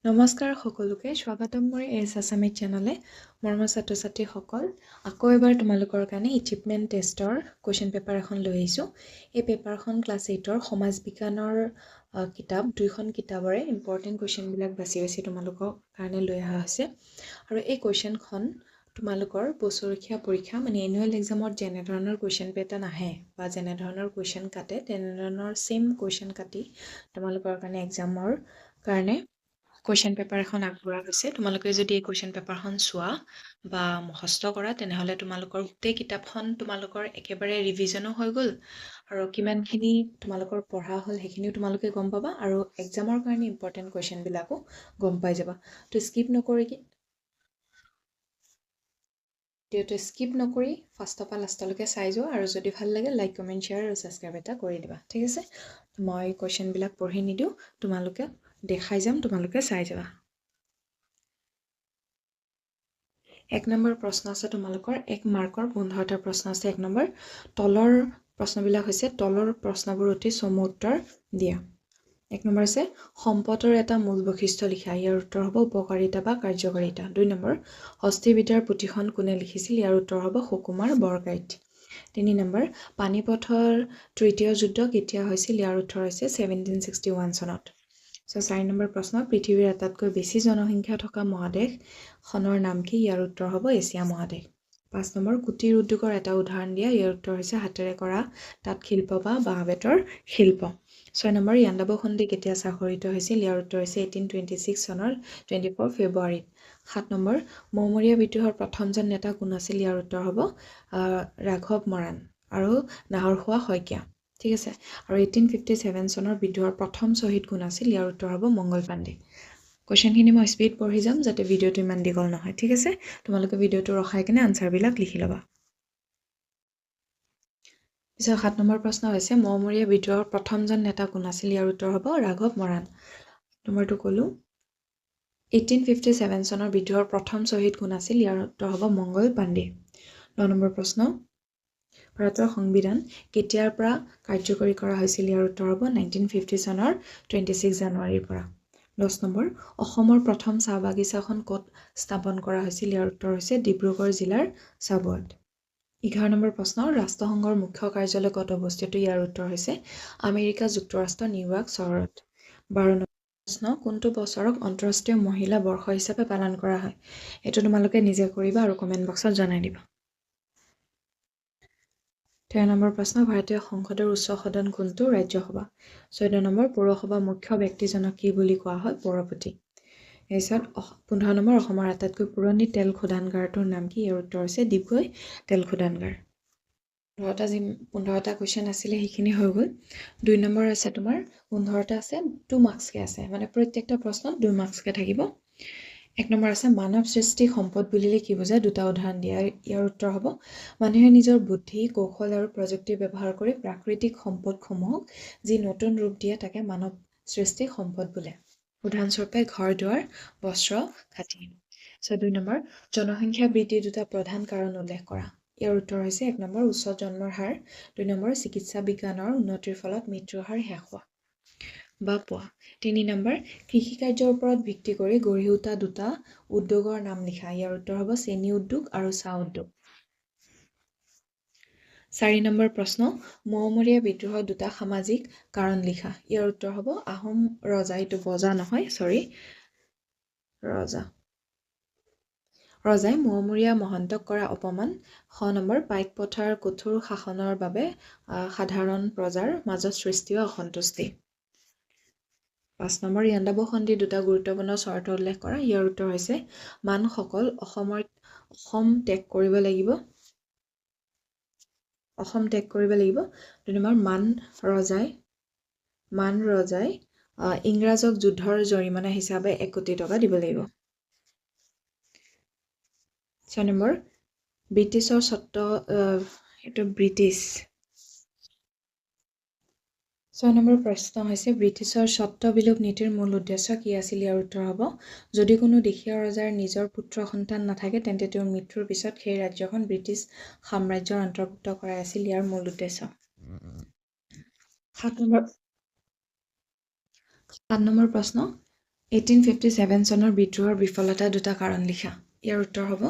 নমস্কাৰ সকলোকে স্বাগতম মোৰ এছ আছামিজ চেনেলে মৰমৰ ছাত্ৰ ছাত্ৰীসকল আকৌ এবাৰ তোমালোকৰ কাৰণে এচিভমেণ্ট টেষ্টৰ কুৱেশ্যন পেপাৰ এখন লৈ আহিছোঁ এই পেপাৰখন ক্লাছ 8ৰ সমাজ বিজ্ঞানৰ কিতাপ দুইখন কিতাপৰে ইম্পৰ্টেণ্ট কুৱেশ্যনবিলাক বাছি বাছি তোমালোকৰ কাৰণে লৈ অহা হৈছে আৰু এই কুৱেশ্যনখন তোমালোকৰ বছৰেকীয়া পৰীক্ষা মানে এনুৱেল এক্সামত যেনেধৰণৰ কুৱেশ্যন পেটাৰ্ণ আহে বা যেনেধৰণৰ কুৱেশ্যন কাটে তেনেধৰণৰ ছেইম কুৱেশ্যন কাটি তোমালোকৰ কাৰণে এক্সামৰ কাৰণে কুৱেশ্যন পেপাৰ এখন আগবঢ়োৱা হৈছে তোমালোকে যদি এই কুৱেশ্যন পেপাৰখন চোৱা বা মুখস্থ কৰা তেনেহ'লে তোমালোকৰ গোটেই কিতাপখন তোমালোকৰ একেবাৰে ৰিভিজনো হৈ গ'ল আৰু কিমানখিনি তোমালোকৰ পঢ়া হ'ল সেইখিনিও তোমালোকে গম পাবা আৰু এক্সামৰ কাৰণে ইম্পৰ্টেণ্ট কুৱেশ্যনবিলাকো গম পাই যাবা তো স্কিপ নকৰি ফাৰ্ষ্টৰ পৰা লাষ্টলৈকে চাই যোৱা আৰু যদি ভাল লাগে লাইক কমেণ্ট শ্বেয়াৰ আৰু ছাবস্ক্ৰাইব এটা কৰি দিবা ঠিক আছে মই কুৱেশ্যনবিলাক পঢ়ি নিদিওঁ তোমালোকে দেখাই যাম তোমালোকে চাই যাবা 1 নম্বৰ প্ৰশ্ন আছে তোমালোকৰ 1 মাৰ্কৰ 15টা প্ৰশ্ন আছে 1 নম্বৰ তলৰ প্ৰশ্নবিলাক হৈছে তলৰ প্ৰশ্নবোৰ অতি চমু উত্তৰ দিয়া 1 নম্বৰ আছে সম্পদৰ এটা মূল বৈশিষ্ট্য লিখা ইয়াৰ উত্তৰ হ'ব উপকাৰিতা বা কাৰ্যকাৰিতা 2 নম্বৰ হস্তিবিদ্যাৰ পুথিখন কোনে লিখিছিল ইয়াৰ উত্তৰ হ'ব সুকুমাৰ বৰকাইত 3 নম্বৰ পানিপথৰ তৃতীয় যুদ্ধ কেতিয়া হৈছিল ইয়াৰ উত্তৰ হৈছে 1761 চনত 4 নম্বৰ প্ৰশ্ন পৃথিৱীৰ আটাইতকৈ বেছি জনসংখ্যা থকা মহাদেশখনৰ নাম কি ইয়াৰ উত্তৰ হ'ব এছিয়া মহাদেশ 5 নম্বৰ কুটিৰ উদ্যোগৰ এটা উদাহৰণ দিয়া ইয়াৰ উত্তৰ হৈছে হাতেৰে কৰা তাঁত শিল্প বা বাঁহ বেতৰ শিল্প 6 নম্বৰ ইয়াণ্ডাবু সন্ধি কেতিয়া স্বাক্ষৰিত হৈছিল ইয়াৰ উত্তৰ হৈছে 1826 চনৰ 24 ফেব্ৰুৱাৰীত 7 নম্বৰ মৌমৰীয়া বিদ্ৰোহৰ প্ৰথমজন নেতা কোন আছিল ইয়াৰ উত্তৰ হ'ব ৰাঘৱ মৰাণ আৰু নাহৰখোৱা শইকীয়া ঠিক আছে আৰু 1857 চনৰ বিদ্ৰোহৰ প্ৰথম শ্বহীদ কোন আছিল ইয়াৰ উত্তৰ হ'ব মংগল পাণ্ডে কুৱেশ্যনখিনি মই স্পীড পঢ়ি যাম যাতে ভিডিঅ'টো ইমান দীঘল নহয় ঠিক আছে তোমালোকে ভিডিঅ'টো ৰখাই কিনে আনচাৰবিলাক লিখি ল'বা পিছত 7 নম্বৰ প্ৰশ্ন হৈছে মৌমৰীয়া বিদ্ৰোহৰ প্ৰথমজন নেতা কোন আছিল ইয়াৰ উত্তৰ হ'ব ৰাঘৱ মৰাণ নম্বৰটো ক'লো 1857 চনৰ বিদ্ৰোহৰ প্ৰথম শ্বহীদ কোন আছিল ইয়াৰ উত্তৰ হ'ব মংগল পাণ্ডে 9 নম্বৰ প্ৰশ্ন ভাৰতৰ সংবিধান কেতিয়াৰ পৰা কাৰ্যকৰী কৰা হৈছিল ইয়াৰ উত্তৰ হ'ব 1950 চনৰ 26 জানুৱাৰীৰ পৰা 10 নম্বৰ অসমৰ প্ৰথম চাহ বাগিচাখন ক'ত স্থাপন কৰা হৈছিল ইয়াৰ উত্তৰ হৈছে ডিব্ৰুগড় জিলাৰ চাবুৱাত 11 নম্বৰ প্ৰশ্ন ৰাষ্ট্ৰসংঘৰ মুখ্য কাৰ্যালয় ক'ত অৱস্থিত ইয়াৰ উত্তৰ হৈছে আমেৰিকা যুক্তৰাষ্ট্ৰ নিউয়ৰ্ক চহৰত 12 নম্বৰ প্ৰশ্ন কোনটো বছৰক আন্তঃৰাষ্ট্ৰীয় মহিলা বৰ্ষ হিচাপে পালন কৰা হয় এইটো তোমালোকে নিজে কৰিবা আৰু কমেণ্ট বক্সত জনাই দিবা 13 নম্বৰ প্ৰশ্ন ভাৰতীয় সংসদৰ উচ্চ সদন কোনটো ৰাজ্যসভা 14 নম্বৰ পৌৰসভা মুখ্য ব্যক্তিজনক কি বুলি কোৱা হয় পৌৰপতি তাৰপিছত 15 নম্বৰ অসমৰ আটাইতকৈ পুৰণি তেল শোধনাগাৰটোৰ নাম কি ইয়াৰ উত্তৰ হৈছে ডিগবৈ তেল শোধনাগাৰ 15টা কুৱেশ্যন আছিলে সেইখিনি হৈ গ'ল 2 নম্বৰ আছে তোমাৰ 15টা আছে 2 মাৰ্কছকে আছে মানে প্ৰত্যেকটা প্ৰশ্নত 2 মাৰ্কছকে থাকিব 1 নম্বৰ আছে মানৱ সৃষ্টি সম্পদ বুলিলে কি বুজায় দুটা উদাহৰণ দিয়া ইয়াৰ উত্তৰ হ'ব মানুহে নিজৰ বুদ্ধি কৌশল আৰু প্ৰযুক্তি ব্যৱহাৰ কৰি প্ৰাকৃতিক সম্পদসমূহক যি নতুন ৰূপ দিয়ে তাকে মানৱ সৃষ্টি সম্পদ বোলে উদাহৰণস্বৰূপে ঘৰ দুৱাৰ বস্ত্ৰ খাটি 2 নম্বৰ জনসংখ্যা বৃদ্ধিৰ দুটা প্ৰধান কাৰণ উল্লেখ কৰা ইয়াৰ উত্তৰ হৈছে 1 নম্বৰ উচ্চ জন্মৰ হাৰ 2 নম্বৰ চিকিৎসা বিজ্ঞানৰ উন্নতিৰ ফলত মৃত্যুৰ হাৰ হ্ৰাস হোৱা বা পোৱা 3 নম্বৰ কৃষি কাৰ্যৰ ওপৰত ভিত্তি কৰি গঢ়ি উঠা দুটা উদ্যোগৰ নাম লিখা ইয়াৰ উত্তৰ হ'ব চেনি উদ্যোগ আৰু চাহ উদ্যোগ 4 নম্বৰ প্ৰশ্ন মৌমৰীয়া বিদ্ৰোহৰ দুটা সামাজিক কাৰণ লিখা ইয়াৰ উত্তৰ হ'ব আহোম ৰজা এইটো বজা নহয় সৰি ৰজাই মৌমৰীয়া মহন্তক কৰা অপমান 6 নম্বৰ পাইক পথাৰ কঠোৰ শাসনৰ বাবে সাধাৰণ প্ৰজাৰ মাজত সৃষ্টি হোৱা অসন্তুষ্টি 5 নম্বৰ ইয়াণ্ডাবু সন্ধিৰ দুটা গুৰুত্বপূৰ্ণ চৰ্ত উল্লেখ কৰা ইয়াৰ উত্তৰ হৈছে মানসকল অসম ত্যাগ কৰিব লাগিব 2 নম্বৰ মান ৰজাই ইংৰাজক যুদ্ধৰ জৰিমনা হিচাপে 1 কোটি টকা দিব লাগিব 6 নম্বৰ ব্ৰিটিছৰ স্বত্ব এইটো ব্ৰিটিছ 6 নম্বৰ প্ৰশ্ন হৈছে ব্ৰিটিছৰ স্বত্ব বিলোপ নীতিৰ মূল উদ্দেশ্য কি আছিল ইয়াৰ উত্তৰ হ'ব যদি কোনো দেশীয় ৰজাৰ নিজৰ পুত্ৰ সন্তান নাথাকে তেন্তে তেওঁৰ মৃত্যুৰ পিছত সেই ৰাজ্যখন ব্ৰিটিছ সাম্ৰাজ্যৰ অন্তৰ্ভুক্ত কৰাই আছিল ইয়াৰ মূল উদ্দেশ্য 7 নম্বৰ প্ৰশ্ন 1857 চনৰ বিদ্ৰোহৰ বিফলতা দুটা কাৰণ লিখা। ইয়াৰ উত্তৰ হ'ব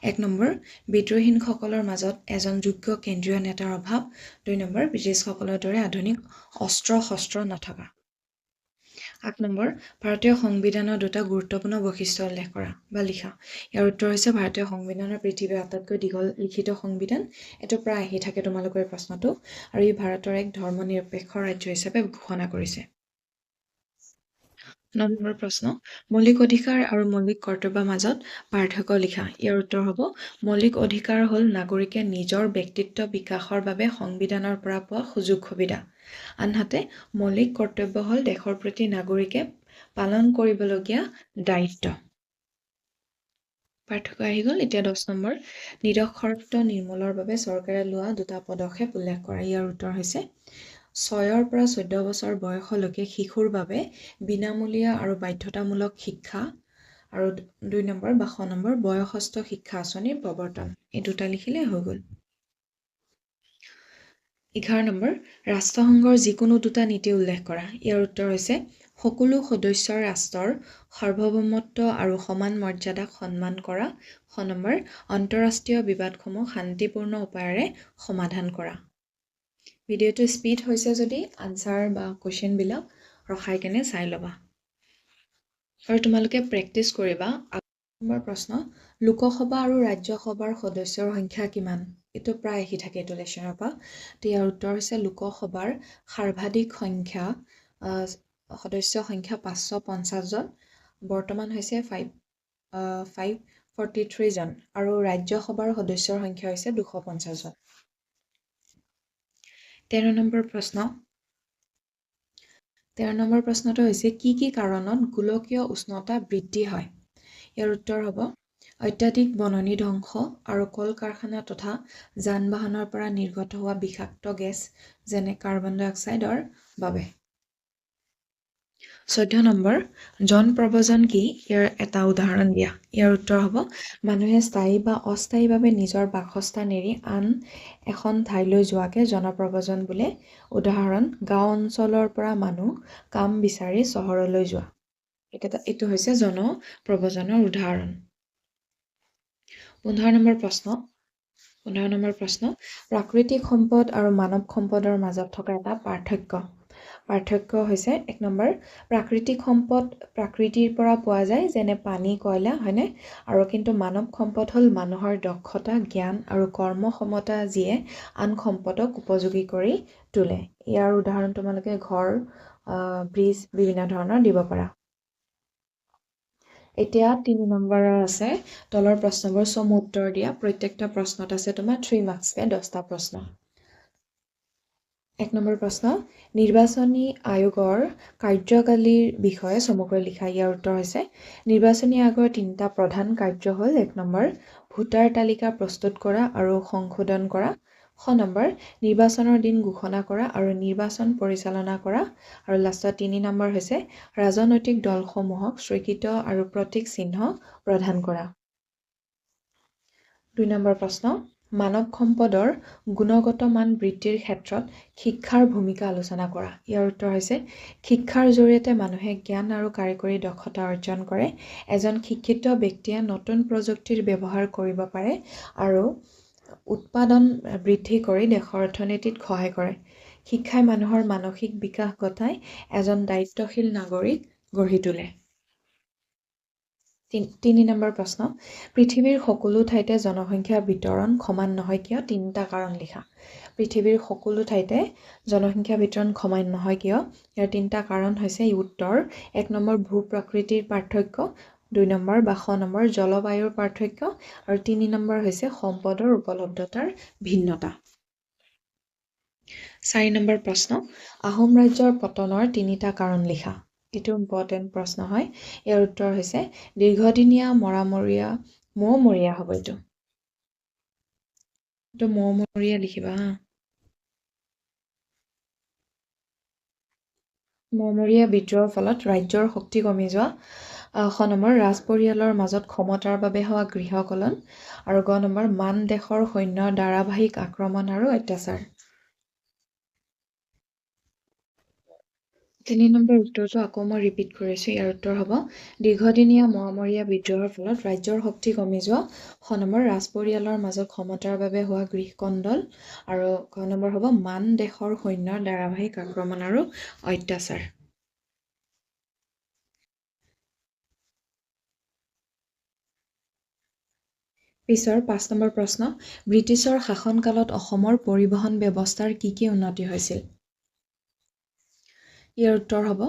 1 নম্বৰ বিদ্ৰোহীসকলৰ মাজত এজন যোগ্য কেন্দ্ৰীয় নেতাৰ অভাৱ, 2 নম্বৰ ব্ৰিটিছসকলৰ দৰে আধুনিক অস্ত্ৰ শস্ত্ৰ নথকা। 8 নম্বৰ ভাৰতীয় সংবিধানৰ দুটা গুৰুত্বপূৰ্ণ বৈশিষ্ট্য উল্লেখ কৰা বা লিখা। ইয়াৰ উত্তৰ হৈছে ভাৰতীয় সংবিধানৰ পৃথিৱীৰ আটাইতকৈ দীঘল লিখিত সংবিধান। এইটো প্ৰায় আহি থাকে তোমালোকৰ এই প্ৰশ্নটো, আৰু ই ভাৰতৰ এক ধৰ্মনিৰপেক্ষ ৰাজ্য হিচাপে ঘোষণা কৰিছে। 9 নম্বৰ প্ৰশ্ন মৌলিক অধিকাৰ আৰু মৌলিক কৰ্তব্যৰ মাজত পাৰ্থক্য লিখা। ইয়াৰ উত্তৰ হ'ব মৌলিক অধিকাৰ হ'ল নাগৰিকে নিজৰ ব্যক্তিত্ব বিকাশৰ বাবে সংবিধানৰ পৰা পোৱা সুযোগ সুবিধা, আনহাতে মৌলিক কৰ্তব্য হ'ল দেশৰ প্ৰতি নাগৰিকে পালন কৰিবলগীয়া দায়িত্ব। পাৰ্থক্য আহি গ'ল। এতিয়া 10 নম্বৰ নিৰক্ষৰত্ব নিৰ্মূলৰ বাবে চৰকাৰে লোৱা দুটা পদক্ষেপ উল্লেখ কৰা। ইয়াৰ উত্তৰ হৈছে 6 পৰা 14 বছৰ বয়সলৈকে শিশুৰ বাবে বিনামূলীয়া আৰু বাধ্যতামূলক শিক্ষা, আৰু 2 নম্বৰ বা 6 নম্বৰ বয়সস্থ শিক্ষা আঁচনিৰ প্ৰৱৰ্তন। এই দুটা লিখিলে হৈ গ'ল। 11 নম্বৰ ৰাষ্ট্ৰসংঘৰ যিকোনো দুটা নীতি উল্লেখ কৰা। ইয়াৰ উত্তৰ হৈছে সকলো সদস্য ৰাষ্ট্ৰৰ সাৰ্বভৌমত্ব আৰু সমান মৰ্যাদাক সন্মান কৰা, 6 নম্বৰ আন্তঃৰাষ্ট্ৰীয় বিবাদসমূহ শান্তিপূৰ্ণ উপায়েৰে সমাধান কৰা। ভিডিঅ'টো স্পীড হৈছে যদি আনচাৰ বা কুৱেশ্যনবিলাক ৰখাই কেনে চাই ল'বা, আৰু তোমালোকে প্ৰেক্টিচ কৰিবা। 8 নম্বৰ প্ৰশ্ন লোকসভা আৰু ৰাজ্যসভাৰ সদস্যৰ সংখ্যা কিমান? এইটো প্ৰায় আহি থাকে এইটো লেশ্যনৰ পৰা। তো ইয়াৰ উত্তৰ হৈছে লোকসভাৰ সৰ্বাধিক সংখ্যা সদস্য সংখ্যা 550 জন, বৰ্তমান হৈছে 543 জন, আৰু ৰাজ্যসভাৰ সদস্যৰ সংখ্যা হৈছে 250 জন। 13 নম্বৰ প্ৰশ্ন 13 নম্বৰ প্ৰশ্নটো হৈছে কি কি কাৰণত গোলকীয় উষ্ণতা বৃদ্ধি হয়? ইয়াৰ উত্তৰ হ'ব অত্যাধিক বননি ধ্বংস আৰু কল কাৰখানা তথা যান বাহনৰ পৰা নিৰ্গত হোৱা বিষাক্ত গেছ যেনে কাৰ্বন ডাই অক্সাইডৰ বাবে। 14 নম্বৰ জন প্ৰব্ৰজন কি? ইয়াৰ এটা উদাহৰণ দিয়া। ইয়াৰ উত্তৰ হ'ব মানুহে স্থায়ী বা অস্থায়ীভাৱে নিজৰ বাসস্থান এৰি আন এখন ঠাইলৈ যোৱাকে জনপ্ৰব্ৰজন বোলে। উদাহৰণ গাঁও অঞ্চলৰ পৰা মানুহ কাম বিচাৰি চহৰলৈ যোৱা। এইটো হৈছে জনপ্ৰব্ৰজনৰ উদাহৰণ। 15 নম্বৰ প্ৰশ্ন প্ৰাকৃতিক সম্পদ আৰু মানৱ সম্পদৰ মাজত থকা এটা পাৰ্থক্য হৈছে 1 নম্বৰ প্ৰাকৃতিক সম্পদ প্ৰকৃতিৰ পৰা পোৱা যায়, যেনে পানী, কয়লা, হয়নে? আৰু কিন্তু মানৱ সম্পদ হ'ল মানুহৰ দক্ষতা, জ্ঞান আৰু কৰ্মক্ষমতা যিয়ে আন সম্পদক উপযোগী কৰি তোলে। ইয়াৰ উদাহৰণ তোমালোকে ঘৰ, ব্ৰিজ বিভিন্ন ধৰণৰ দিব পাৰা। এতিয়া 3 নম্বৰৰ আছে তলৰ প্ৰশ্নবোৰ চমু উত্তৰ দিয়া। প্ৰত্যেকটা প্ৰশ্নত আছে তোমাৰ 3 মাৰ্কছকে 10টা প্ৰশ্ন। 1 নম্বৰ প্ৰশ্ন নিৰ্বাচনী আয়োগৰ কাৰ্যকালীৰ বিষয়ে চমুকৈ লিখা। ইয়াৰ উত্তৰ হৈছে নিৰ্বাচনী আয়োগৰ 3টা প্ৰধান কাৰ্য হ'ল 1 নম্বৰ ভোটাৰ তালিকা প্ৰস্তুত কৰা আৰু সংশোধন কৰা, 6 নম্বৰ নিৰ্বাচনৰ দিন ঘোষণা কৰা আৰু নিৰ্বাচন পৰিচালনা কৰা, আৰু লাষ্টত 3 নম্বৰ হৈছে ৰাজনৈতিক দলসমূহক স্বীকৃত আৰু প্ৰতীক চিহ্ন প্ৰদান কৰা। 2 নম্বৰ প্ৰশ্ন মানৱ সম্পদৰ গুণগত মান বৃদ্ধিৰ ক্ষেত্ৰত শিক্ষাৰ ভূমিকা আলোচনা কৰা। ইয়াৰ উত্তৰ হৈছে শিক্ষাৰ জৰিয়তে মানুহে জ্ঞান আৰু কাৰিকৰী দক্ষতা অৰ্জন কৰে। এজন শিক্ষিত ব্যক্তিয়ে নতুন প্ৰযুক্তিৰ ব্যৱহাৰ কৰিব পাৰে আৰু উৎপাদন বৃদ্ধি কৰি দেশৰ অৰ্থনীতিত সহায় কৰে। শিক্ষাই মানুহৰ মানসিক বিকাশ ঘটাই এজন দায়িত্বশীল নাগৰিক গঢ়ি তোলে। 3 নম্বৰ প্ৰশ্ন পৃথিৱীৰ সকলো ঠাইতে জনসংখ্যা বিতৰণ সমান নহয় কিয়? 3টা কাৰণ লিখা। পৃথিৱীৰ সকলো ঠাইতে জনসংখ্যা বিতৰণ সমান নহয় কিয়? ইয়াৰ 3টা কাৰণ হৈছে উত্তৰ 1 নম্বৰ ভূ প্ৰকৃতিৰ পাৰ্থক্য, 2 নম্বৰ বা 6 নম্বৰ জলবায়ুৰ পাৰ্থক্য, আৰু 3 নম্বৰ হৈছে সম্পদৰ উপলব্ধতাৰ ভিন্নতা। 4 নম্বৰ প্ৰশ্ন আহোম ৰাজ্যৰ পতনৰ 3টা কাৰণ লিখা। এইটো ইম্পৰ্টেণ্ট প্ৰশ্ন হয়। ইয়াৰ উত্তৰ হৈছে দীৰ্ঘদিনীয়া মৌমৰীয়া হ'ব। এইটো মৌমৰীয়া লিখিবা হা। মৌমৰীয়া বিদ্ৰোহৰ ফলত ৰাজ্যৰ শক্তি কমি যোৱা, 6 নম্বৰ ৰাজ পৰিয়ালৰ মাজত ক্ষমতাৰ বাবে হোৱা গৃহকলন, আৰু 9 নম্বৰ মান দেশৰ সৈন্যৰ ধাৰাবাহিক আক্ৰমণ আৰু অত্যাচাৰ। 3 নম্বৰ উত্তৰটো আকৌ মই ৰিপিট কৰিছোঁ। ইয়াৰ উত্তৰ হ'ব দীৰ্ঘদিনীয়া মোৱামৰীয়া বিদ্ৰোহৰ ফলত ৰাজ্যৰ শক্তি কমি যোৱা। খ নম্বৰ ৰাজ পৰিয়ালৰ মাজত ক্ষমতাৰ বাবে হোৱা গৃহকন্দল। আৰু ক নম্বৰ হ'ব মান দেশৰ সৈন্যৰ ধাৰাবাহিক আক্ৰমণ আৰু অত্যাচাৰ। পিছৰ 5 নম্বৰ প্ৰশ্ন, ব্ৰিটিছৰ শাসনকালত অসমৰ পৰিবহণ ব্যৱস্থাৰ কি উন্নতি হৈছিল? ইয়াৰ উত্তৰ হ'ব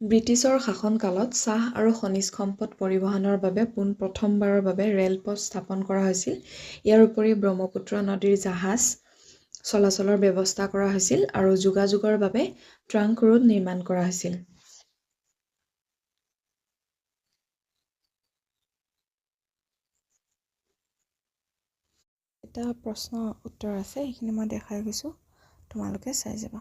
ব্ৰিটিছৰ শাসনকালত চাহ আৰু খনিজ সম্পদ পৰিবহণৰ বাবে প্ৰথমবাৰৰ বাবে ৰেলপথ স্থাপন কৰা হৈছিল। ইয়াৰ উপৰি ব্ৰহ্মপুত্ৰ নদীৰ জাহাজ চলাচলৰ ব্যৱস্থা কৰা হৈছিল আৰু যোগাযোগৰ বাবে ট্ৰাংক ৰোড নিৰ্মাণ কৰা হৈছিল। এটা প্ৰশ্ন উত্তৰ আছে, সেইখিনি মই দেখাই গৈছোঁ, তোমালোকে চাই যাবা।